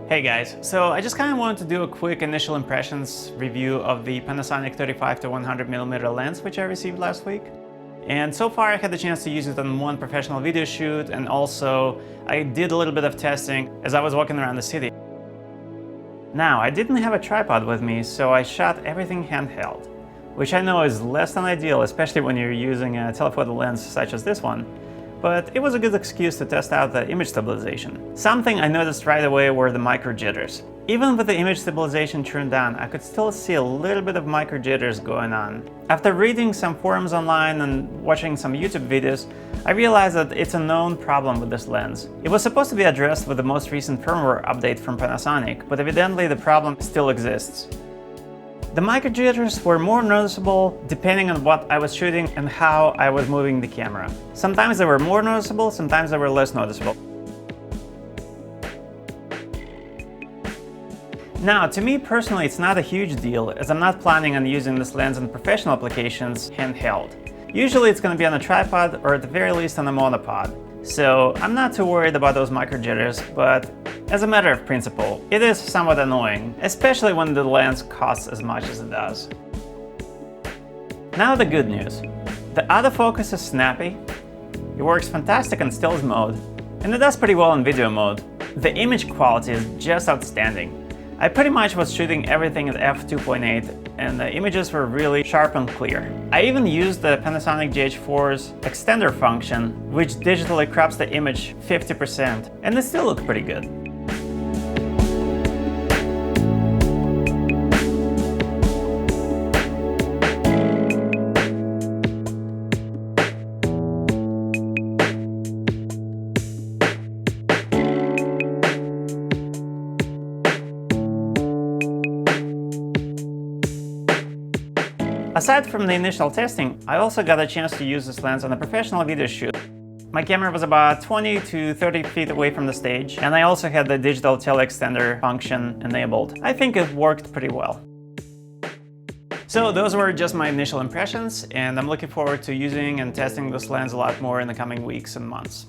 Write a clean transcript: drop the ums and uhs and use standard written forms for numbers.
Hey guys, so I just kind of wanted to do a quick initial impressions review of the Panasonic 35-100mm lens which I received last week. And so far I had the chance to use it on one professional video shoot, and also I did a little bit of testing as I was walking around the city. Now, I didn't have a tripod with me, so I shot everything handheld, which I know is less than ideal, especially when you're using a telephoto lens such as this one. But it was a good excuse to test out the image stabilization. Something I noticed right away were the micro jitters. Even with the image stabilization turned on, I could still see a little bit of micro jitters going on. After reading some forums online and watching some YouTube videos, I realized that it's a known problem with this lens. It was supposed to be addressed with the most recent firmware update from Panasonic, but evidently the problem still exists. The micro jitters were more noticeable depending on what I was shooting and how I was moving the camera. Sometimes they were more noticeable, sometimes they were less noticeable. Now, to me personally, it's not a huge deal, as I'm not planning on using this lens in professional applications handheld. Usually it's going to be on a tripod or at the very least on a monopod. So I'm not too worried about those micro jitters, but as a matter of principle, it is somewhat annoying, especially when the lens costs as much as it does. Now the good news. The autofocus is snappy, it works fantastic in stills mode, and it does pretty well in video mode. The image quality is just outstanding. I pretty much was shooting everything at f2.8 and the images were really sharp and clear. I even used the Panasonic GH4's extender function, which digitally crops the image 50%, and it still looked pretty good. Aside from the initial testing, I also got a chance to use this lens on a professional video shoot. My camera was about 20 to 30 feet away from the stage, and I also had the digital teleextender function enabled. I think it worked pretty well. So those were just my initial impressions, and I'm looking forward to using and testing this lens a lot more in the coming weeks and months.